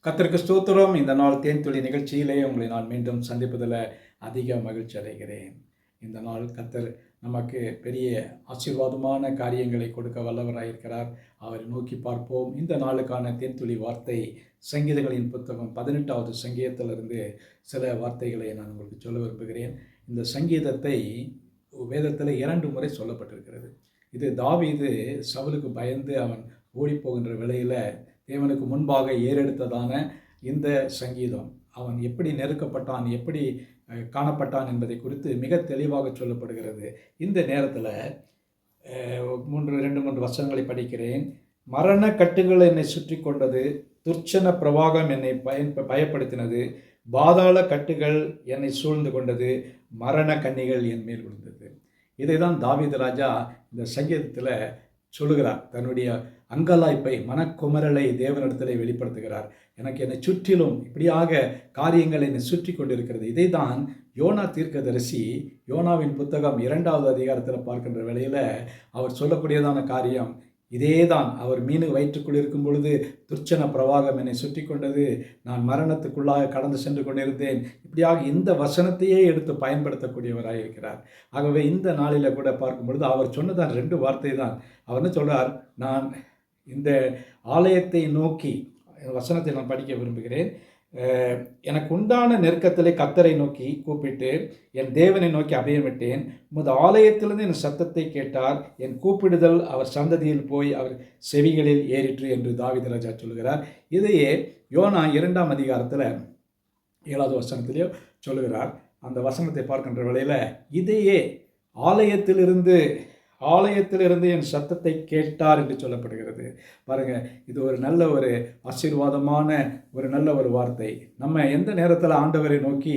கர்த்தருக்கு ஸ்தோத்திரம். இந்த நாள் தேன்துளி நிகழ்ச்சியிலே உங்களை நான் மீண்டும் சந்திப்பதில் அதிக மகிழ்ச்சி அடைகிறேன். இந்த நாள் கர்த்தர் நமக்கு பெரிய ஆசீர்வாதமான காரியங்களை கொடுக்க வல்லவராயிருக்கிறார். அவரை நோக்கி பார்ப்போம். இந்த நாளுக்கான தேன்துளி வார்த்தை சங்கீதங்களின் புத்தகம் 18வது சங்கீதத்திலிருந்து சில வார்த்தைகளை நான் உங்களுக்கு சொல்ல விரும்புகிறேன். இந்த சங்கீதத்தை வேதத்தில் 2 முறை சொல்லப்பட்டிருக்கிறது. இது தாவீது சவுலுக்கு பயந்து அவன் ஓடிப்போகின்ற வேளையில் தேவனுக்கு முன்பாக ஏறெடுத்ததான இந்த சங்கீதம். அவன் எப்படி நெருக்கப்பட்டான், எப்படி காணப்பட்டான் என்பதை குறித்து மிக தெளிவாக சொல்லப்படுகிறது. இந்த நேரத்தில் 2-3 வசனங்களை படிக்கிறேன். மரண கட்டுகள் என்னை சுற்றி கொண்டது, துர்ச்சன பிரவாகம் என்னை பயப்படுத்தினது, பாதாள கட்டுகள் என்னை சூழ்ந்து கொண்டது, மரண கன்னிகள் என் மேல் விழுந்தது. இதை தான் தாவீது ராஜா இந்த சங்கீதத்தில் சொல்லுகிறார். தன்னுடைய அங்கலாய்ப்பை, மனக்குமரலை தேவனிடத்திலே வெளிப்படுத்துகிறார். எனக்கு என்னை சுற்றிலும் இப்படியாக காரியங்கள் என்னை சுற்றி கொண்டிருக்கிறது. இதை தான் யோனா தீர்க்கதரிசி யோனாவின் புத்தகம் 2வது அதிகாரத்தில் பார்க்கின்ற வேளையில் அவர் சொல்லக்கூடியதான காரியம் இதே தான். அவர் மீன் வயிற்றுக்குள் இருக்கும் பொழுது துர்ச்சன பிரவாகம் என்னை சுற்றி கொண்டது, நான் மரணத்துக்குள்ளாக கடந்து சென்று கொண்டிருந்தேன். இப்படியாக இந்த வசனத்தையே எடுத்து பயன்படுத்தக்கூடியவராக இருக்கிறார். ஆகவே இந்த நாளில் கூட பார்க்கும் பொழுது அவர் சொன்னதான் 2 வார்த்தை தான். அவர் என்ன சொல்கிறார், நான் இந்த ஆலயத்தை நோக்கி, வசனத்தை நான் படிக்க விரும்புகிறேன். எனக்கு உண்டான நெருக்கத்திலே கர்த்தரை நோக்கி கூப்பிட்டு என் தேவனை நோக்கி அபயமிட்டேன். உமது ஆலயத்திலிருந்து என் சத்தத்தை கேட்டார். என் கூப்பிடுதல் அவர் சந்ததியில் போய் அவர் செவிகளில் ஏறிற்று என்று தாவீது ராஜா சொல்லுகிறார். இதையே யோனா 2ஆம் அதிகாரத்தில் 7வது வசனத்திலேயோ சொல்லுகிறார். அந்த வசனத்தை பார்க்கின்ற வேளையில் இதையே ஆலயத்திலிருந்து என் சத்தத்தை கேட்டார் என்று சொல்லப்படுகிறது. பாருங்கள், இது ஒரு நல்ல ஒரு ஆசீர்வாதமான நல்ல ஒரு வார்த்தை. நம்ம எந்த நேரத்தில் ஆண்டவரை நோக்கி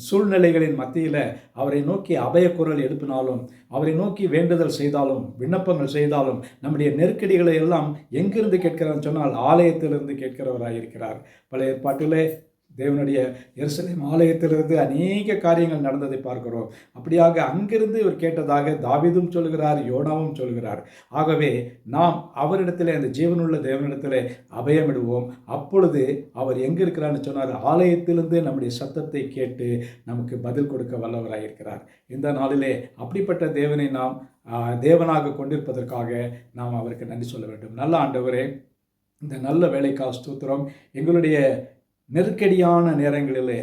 சூழ்நிலைகளின் மத்தியில் அவரை நோக்கி அபயக்குரல் எழுப்பினாலும், அவரை நோக்கி வேண்டுதல் செய்தாலும், விண்ணப்பங்கள் செய்தாலும், நம்முடைய நெருக்கடிகளை எல்லாம் எங்கிருந்து கேட்கிறான்னு சொன்னால் ஆலயத்திலிருந்து கேட்கிறவராயிருக்கிறார். பழைய ஏற்பாட்டிலே தேவனுடைய எருசலேம் ஆலயத்திலிருந்து அநேக காரியங்கள் நடந்ததை பார்க்கிறோம். அப்படியாக அங்கிருந்து இவர் கேட்டதாக தாவீதும் சொல்கிறார், யோனாவும் சொல்கிறார். ஆகவே நாம் அவரிடத்தில், அந்த ஜீவனுள்ள தேவனிடத்தில் அபயமிடுவோம். அப்பொழுது அவர் எங்கே இருக்கிறான்னு சொன்னார், ஆலயத்திலிருந்து நம்முடைய சத்தத்தை கேட்டு நமக்கு பதில் கொடுக்க வல்லவராயிருக்கிறார். இந்த நாளிலே அப்படிப்பட்ட தேவனை நாம் தேவனாக கொண்டிருப்பதற்காக நாம் அவருக்கு நன்றி சொல்ல வேண்டும். நல்ல ஆண்டவரே, இந்த நல்ல வேலைக்காக ஸ்தோத்திரம். எங்களுடைய நெருக்கடியான நேரங்களிலே,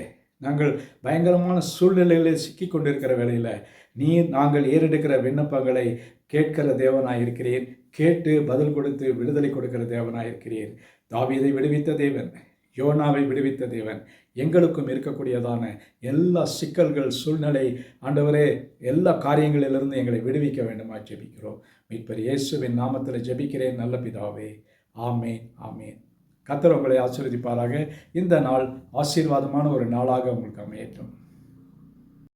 நாங்கள் பயங்கரமான சூழ்நிலைகளில் சிக்கி கொண்டிருக்கிற வேளையில் நாங்கள் ஏறெடுக்கிற விண்ணப்பங்களை கேட்கிற தேவனாயிருக்கிறீர். கேட்டு பதில் கொடுத்து விடுதலை கொடுக்கிற தேவனாயிருக்கிறீர். தாவீதை விடுவித்த தேவன், யோனாவை விடுவித்த தேவன், எங்களுக்கும் இருக்கக்கூடியதான எல்லா சிக்கல்கள், சூழ்நிலை ஆண்டவரே, எல்லா காரியங்களிலிருந்து எங்களை விடுவிக்க வேண்டுமா ஜெபிக்கிறோம். மீட்பர் இயேசுவின் நாமத்தில் ஜெபிக்கிறேன் நல்ல பிதாவே. ஆமேன், ஆமேன். கர்த்தர் உங்களை ஆசீர்வதிப்பாராக. இந்த நாள் ஆசீர்வாதமான ஒரு நாளாக உங்களுக்கு அமையட்டும்.